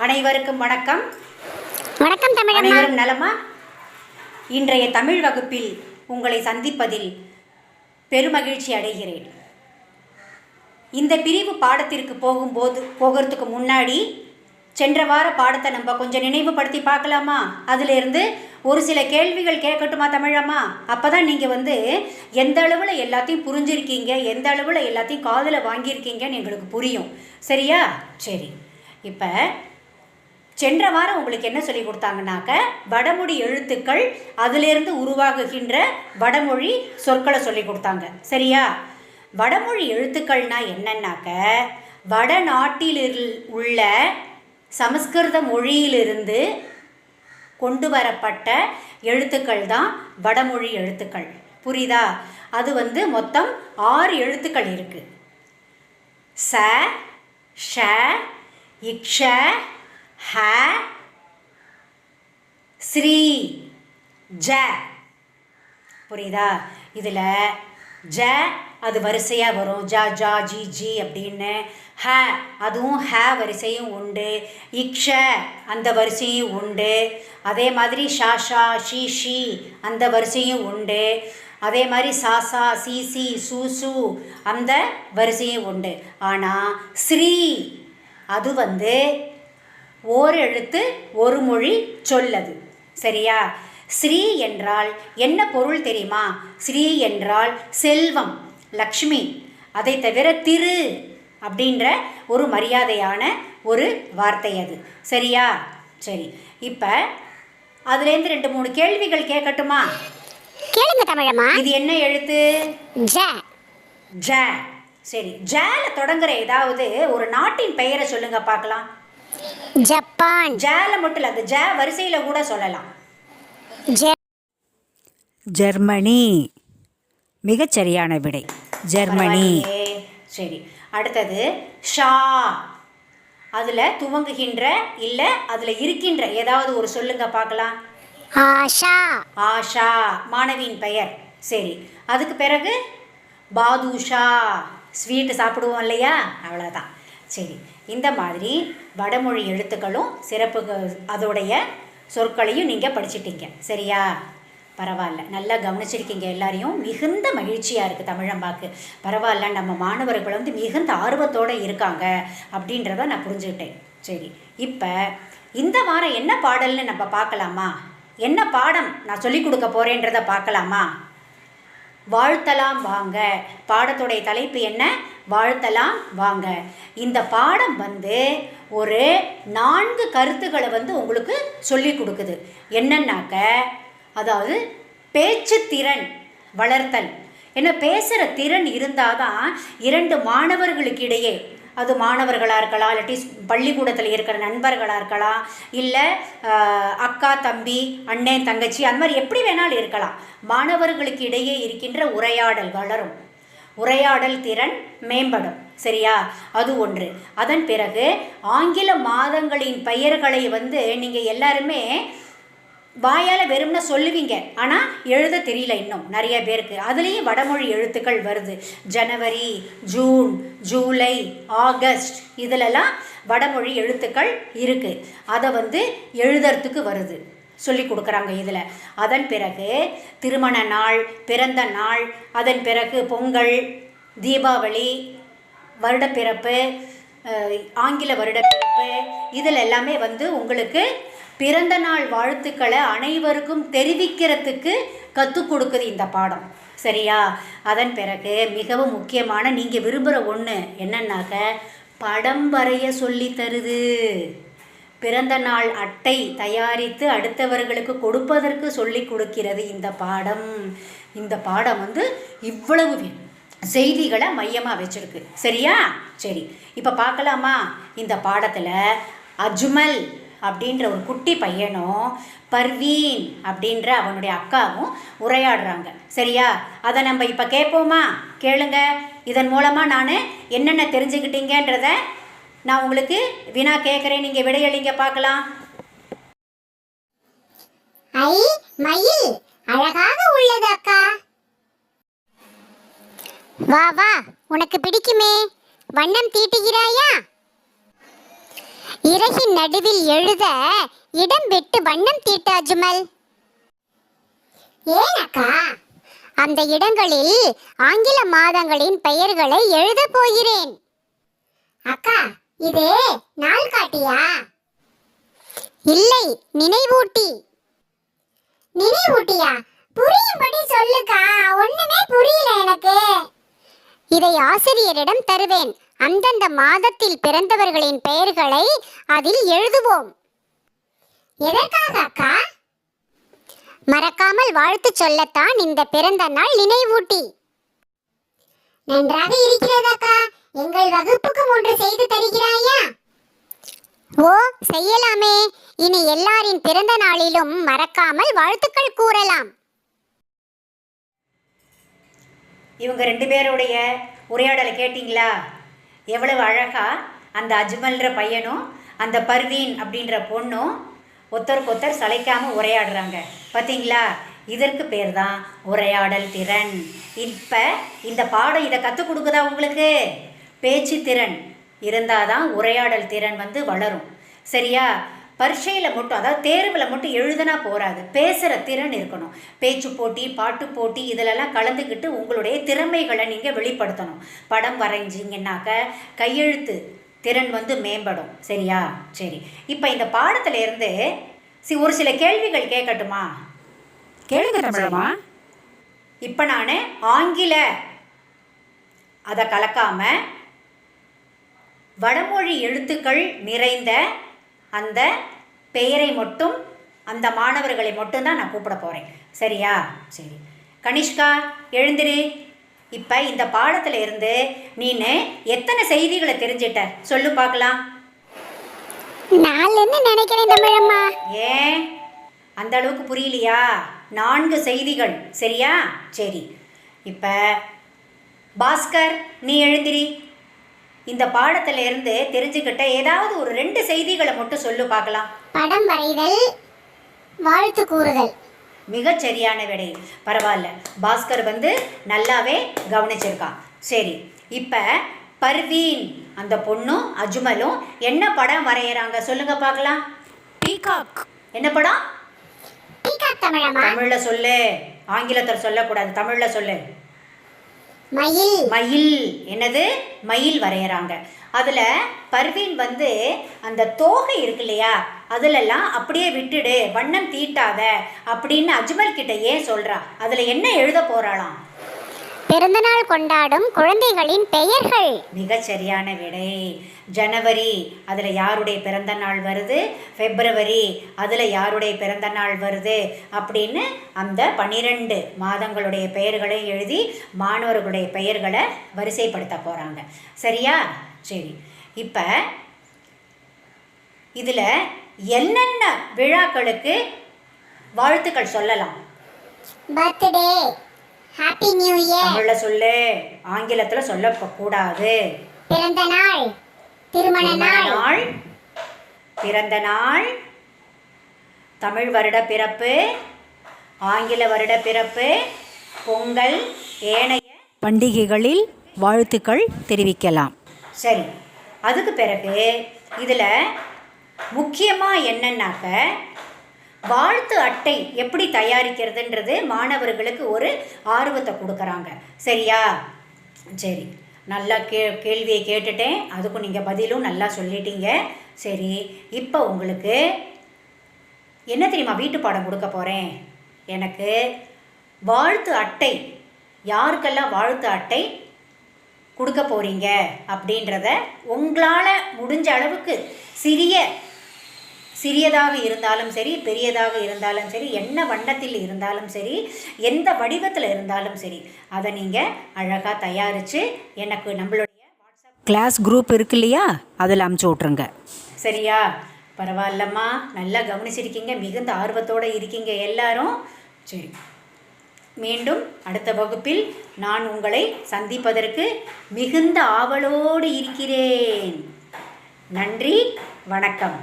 அனைவருக்கும் வணக்கம். வணக்கம் தமிழம்மா. அனைவரும் நலமா? இன்றைய தமிழ் வகுப்பில் உங்களை சந்திப்பதில் பெருமகிழ்ச்சி அடைகிறேன். இந்த பிரிவு பாடத்திற்கு போகிறதுக்கு முன்னாடி சென்ற வார பாடத்தை நம்ம கொஞ்சம் நினைவுபடுத்தி பார்க்கலாமா? அதிலிருந்து ஒரு சில கேள்விகள் கேட்கட்டுமா தமிழம்மா? அப்போ தான் நீங்கள் எந்த அளவில் எல்லாத்தையும் புரிஞ்சிருக்கீங்க, எந்த அளவில் எல்லாத்தையும் காதில் வாங்கியிருக்கீங்கன்னு எங்களுக்கு புரியும். சரியா? சரி. இப்போ சென்ற வாரம் உங்களுக்கு என்ன சொல்லி கொடுத்தாங்கனாக்க, வடமொழி எழுத்துக்கள் அதிலிருந்து உருவாகுகின்ற வடமொழி சொற்களை சொல்லி கொடுத்தாங்க. சரியா? வடமொழி எழுத்துக்கள்னா என்னன்னாக்க, வடநாட்டில் உள்ள சமஸ்கிருத மொழியிலிருந்து கொண்டு வரப்பட்ட எழுத்துக்கள் தான் வடமொழி எழுத்துக்கள். புரியுதா? அது மொத்தம் 6 எழுத்துக்கள் இருக்குது. ச, ஷ, இக்ஷ, ஹ, ஸ்ரீ, ஜ. புரியுதா? இதில் ஜ அது வரிசையாக வரும். ஜ, ஜா, ஜி, ஜி அப்படின்னு. ஹ அதுவும் ஹ வரிசையும் உண்டு. இக்ஷ அந்த வரிசையும் உண்டு. அதே மாதிரி ஷா, ஷா, ஷி, ஷி அந்த வரிசையும் உண்டு. அதே மாதிரி சாசா, சிசி, சூசு அந்த வரிசையும் உண்டு. ஆனால் ஸ்ரீ அது ஓர் எழுத்து ஒரு மொழி சொல்லது. சரியா? ஸ்ரீ என்றால் என்ன பொருள் தெரியுமா? ஸ்ரீ என்றால் செல்வம், லக்ஷ்மி. அதை தவிர திரு அப்படின்ற ஒரு மரியாதையான ஒரு வார்த்தை அது. சரியா? சரி. இப்போ அதுலேருந்து 2-3 கேள்விகள் கேட்கட்டுமா? கேளுங்க தமிழம்மா. இது என்ன எழுத்து? ஜ. ஜ. சரி. ஜல தொடங்குற ஏதாவது ஒரு நாட்டின் பெயரை சொல்லுங்க பார்க்கலாம். ஜப்பான். ஜல மட்டும் இல்லை, அந்த ஜ வரிசையில் கூட சொல்லலாம். ஜெர்மனி. மிகச்சரியான விடை, ஜெர்மனி. சரி. அடுத்தது ஷா. அதில் துவங்குகின்ற இல்லை அதில் இருக்கின்ற ஏதாவது ஒரு சொல்லுங்க பார்க்கலாம். ஆஷா. ஆஷா மாணவியின் பெயர். சரி. அதுக்கு பிறகு பாதுஷா, ஸ்வீட்டு சாப்பிடுவோம் இல்லையா, அவ்வளோதான். சரி. இந்த மாதிரி வடமொழி எழுத்துக்களும் சிறப்பு அதோடைய சொற்களையும் நீங்கள் படிச்சிட்டீங்க. சரியா? பரவாயில்ல, நல்லா கவனிச்சிருக்கீங்க. எல்லாரையும் மிகுந்த மகிழ்ச்சியாக இருக்குது தமிழம்பாக்கு. பரவாயில்ல, நம்ம மாணவர்கள் மிகுந்த ஆர்வத்தோடு இருக்காங்க அப்படின்றத நான் புரிஞ்சுக்கிட்டேன். சரி. இப்போ இந்த வாரம் என்ன பாடல்னு நம்ம பார்க்கலாமா? என்ன பாடம் நான் சொல்லிக் கொடுக்க போகிறேன்றதை பார்க்கலாமா? வாழ்த்தலாம் வாங்க. பாடத்துடைய தலைப்பு என்ன? வாழ்த்தலாம் வாங்க. இந்த பாடம் ஒரு 4 கருத்துக்களை உங்களுக்கு சொல்லி கொடுக்குது. என்னன்னாக்க, அதாவது பேச்சு திறன் வளர்த்தல். ஏன்னா பேசுகிற திறன் இருந்தால் தான் 2 மாணவர்களுக்கு இடையே, அது மாணவர்களாக இருக்கலாம், இல்லாட்டி பள்ளிக்கூடத்தில் இருக்கிற நண்பர்களாக இருக்கலாம், இல்லை அக்கா தம்பி அண்ணன் தங்கச்சி, அந்த மாதிரி எப்படி வேணாலும் இருக்கலாம், மாணவர்களுக்கு இடையே இருக்கின்ற உரையாடல் வளரும், உரையாடல் திறன் மேம்படும். சரியா? அது ஒன்று. அதன் பிறகு ஆங்கில மாதங்களின் பெயர்களை நீங்கள் எல்லாருமே வாயால் வெறும்னா சொல்லுவீங்க, ஆனால் எழுத தெரியல இன்னும் நிறைய பேருக்கு. அதுலேயும் வடமொழி எழுத்துக்கள் வருது. ஜனவரி, ஜூன், ஜூலை, ஆகஸ்ட் இதிலெல்லாம் வடமொழி எழுத்துக்கள் இருக்குது. அதை எழுதுறதுக்கு வருது, சொல்லி கொடுக்குறாங்க இதில். அதன் பிறகு திருமண நாள், பிறந்த நாள், அதன் பிறகு பொங்கல், தீபாவளி, வருடப்பிறப்பு, ஆங்கில வருடப்பிறப்பு, இதில் எல்லாமே உங்களுக்கு பிறந்த நாள் வாழ்த்துக்களை அனைவருக்கும் தெரிவிக்கிறதுக்கு கற்றுக் கொடுக்குது இந்த பாடம். சரியா? அதன் பிறகு மிகவும் முக்கியமான நீங்கள் விரும்புகிற ஒன்று என்னன்னாக்க, படம் வரைய சொல்லி தருது. பிறந்த நாள் அட்டை தயாரித்து அடுத்தவர்களுக்கு கொடுப்பதற்கு சொல்லி கொடுக்கிறது இந்த பாடம். இந்த பாடம் இவ்வளவு செய்திகளை மையமாக வச்சுருக்கு. சரியா? சரி. இப்போ பார்க்கலாமா? இந்த பாடத்தில் அஜ்மல் அப்படின்ற ஒரு குட்டி பையனும் பர்வீன் அப்படின்ற அவனுடைய அக்காவும் உரையாடுறாங்க. சரியா? அதை நம்ம இப்போ கேட்போமா? கேளுங்க. இதன் மூலமாக நான் என்னென்ன தெரிஞ்சுக்கிட்டீங்கன்றத நான் உங்களுக்கு வினா கேட்குறேன், நீங்கள் விடையளிங்க பார்க்கலாம். ஐ மயில் அழகாக உள்ளது அக்கா. வா வா, உனக்கு பிடிக்குமே, வண்ணம் தீட்டுகிறாயா? இறகின் நடுவில் எழுத இடம் விட்டு வண்ணம் தீட்டு அஜ்மல். ஏன் அக்கா? அந்த இடங்களில் ஆங்கில மாதங்களின் பெயர்களை எழுத போகிறேன். அக்கா, இது நாள் காட்டியா? இல்லை, நினைவூட்டி. நினைவூட்டியா? புரியும்படி சொல்லுக்கா, ஒண்ணுமே புரியல எனக்கு. இதை ஆசிரியரிடம் தருவேன். அந்தந்த மாதத்தில் பிறந்தவர்களின் பெயர்களை அதில் எழுதுவோம். எதற்காக அக்கா? மறக்காமல் வாழ்த்து சொல்லத்தான் இந்த பிறந்த நாள் நினைவூட்டி. நன்றாக இருக்கிறது அக்கா. எங்கள் வகுப்புக்கும் ஒன்று செய்து தருகிறாயா? ஓ, செய்யலாமே. இனி எல்லாரின் பிறந்த நாளிலும் மறக்காமல் வாழ்த்துக்கள் கூறலாம். இவங்க 2 பேருடைய உரையாடலை கேட்டிங்களா? எவ்வளவு அழகா அந்த அஜ்மல்ன்ற பையனும் அந்த பர்வீன் அப்படின்ற பொண்ணும் ஒருத்தருக்கொத்தர் சளைக்காமல் உரையாடுறாங்க. பார்த்தீங்களா? இதற்கு பேர் தான் உரையாடல் திறன். இப்போ இந்த பாடம் இதை கற்றுக் கொடுக்குதா உங்களுக்கு? பேச்சு திறன் இருந்தால் தான் உரையாடல் திறன் வளரும். சரியா? பரீட்சையில் மட்டும், அதாவது தேர்வில் மட்டும் எழுதுனா போகாது, பேசுகிற திறன் இருக்கணும். பேச்சு போட்டி, பாட்டு போட்டி இதிலெல்லாம் கலந்துக்கிட்டு உங்களுடைய திறமைகளை நீங்கள் வெளிப்படுத்தணும். படம் வரைஞ்சிங்கன்னாக்க கையெழுத்து திறன் மேம்படும். சரியா? சரி, இப்போ இந்த பாடத்துல இருந்து ஒரு சில கேள்விகள் கேட்கட்டுமா? கேளுங்க தமிழம்மா. இப்போ நான் ஆங்கில அதை கலக்காம வடமொழி எழுத்துக்கள் நிறைந்த அந்த பெயரை மட்டும், அந்த மாணவர்களை மட்டும்தான் நான் கூப்பிட போகிறேன். சரியா? சரி, கனிஷ்கா எழுந்திரு. இப்போ இந்த பாடத்தில் இருந்து நீனு எத்தனை செய்திகளை தெரிஞ்சிட்ட சொல்லு பார்க்கலாம். நான் என்ன நினைக்கிறேன் தமிழம்மா? ஏன் அந்த அளவுக்கு புரியலையா? 4 செய்திகள். சரியா? சரி, இப்போ பாஸ்கர் நீ எழுந்திரி. இந்த பாடத்துல இருந்து தெரிஞ்சுக்கிட்ட ஏதாவது ஒரு 2 செய்திகளை மட்டும் சொல்லு பார்க்கலாம். படம் வரைதல், வாழ்த்து கூறுதல். மிகச் சரியான விடை. பரவாயில்ல, பாஸ்கர் நல்லாவே கவனிச்சிருக்கான். சரி, இப்போ பர்வீன் அந்த பொண்ணும் அஜ்மலும் என்ன படம் வரைகிறாங்க சொல்லுங்க பார்க்கலாம். பீகாக். என்ன படம்? பீகாக் தமிழம்மா. தமிழில் சொல்லு, ஆங்கிலத்தில் சொல்லக்கூடாது, தமிழில் சொல்லு. மயில். மயில். என்னது? மயில் வரைகிறாங்க. அதில் பர்வீன் அந்த தோகை இருக்கு இல்லையா, அதிலெல்லாம் அப்படியே விட்டுடு, வண்ணம் தீட்டாத அப்படின்னு அஜ்மல் கிட்ட ஏன் சொல்கிறா? அதில் என்ன எழுத போகிறாளாம்? பிறந்தநாள் கொண்டாடும் குழந்தைகளின் பெயர்கள். மிகச் சரியான விடை. ஜனவரி, அதில் யாருடைய பிறந்த நாள் வருது, பிப்ரவரி அதில் யாருடைய பிறந்த நாள் வருது அப்படின்னு அந்த 12 மாதங்களுடைய பெயர்களை எழுதி மாணவர்களுடைய பெயர்களை வரிசைப்படுத்த போகிறாங்க. சரியா? சரி, இப்போ இதில் என்னென்ன விழாக்களுக்கு வாழ்த்துக்கள் சொல்லலாம்? Birthday, happy new year. தமிழில் சொல்லு, ஆங்கிலத்தில் சொல்லக்கூடாது. பிறந்த நாள், திருமண நாள், பிறந்த நாள், தமிழ் வருட பிறப்பு, ஆங்கில வருட பிறப்பு, பொங்கல், ஏனைய பண்டிகைகளில் வாழ்த்துக்கள் தெரிவிக்கலாம். சரி, அதுக்கு பிறகு இதில் முக்கியமாக என்னன்னாக்க வாழ்த்து அட்டை எப்படி தயாரிக்கிறதுன்றது மாணவர்களுக்கு ஒரு ஆர்வத்தை கொடுக்குறாங்க. சரியா? சரி, நல்லா கேள்வியை கேட்டுட்டேன், அதுக்கும் நீங்கள் பதிலும் நல்லா சொல்லிட்டீங்க. சரி, இப்போ உங்களுக்கு என்ன தெரியுமா வீட்டு பாடம் கொடுக்க போகிறேன்? எனக்கு வாழ்த்து அட்டை, யாருக்கெல்லாம் வாழ்த்து அட்டை கொடுக்க போகிறீங்க அப்படின்றத உங்களால் முடிஞ்ச அளவுக்கு சிறியதாக இருந்தாலும் சரி, பெரியதாக இருந்தாலும் சரி, என்ன வண்ணத்தில் இருந்தாலும் சரி, எந்த வடிவத்தில் இருந்தாலும் சரி, அதை நீங்கள் அழகாக தயாரித்து எனக்கு நம்மளுடைய கிளாஸ் குரூப் இருக்கு இல்லையா, அதில் அமுச்சு விட்ருங்க. சரியா? பரவாயில்லம்மா, நல்லா கவனிச்சிருக்கீங்க, மிகுந்த ஆர்வத்தோடு இருக்கீங்க எல்லாரும். சரி, மீண்டும் அடுத்த வகுப்பில் நான் உங்களை சந்திப்பதற்கு மிகுந்த ஆவலோடு இருக்கிறேன். நன்றி, வணக்கம்.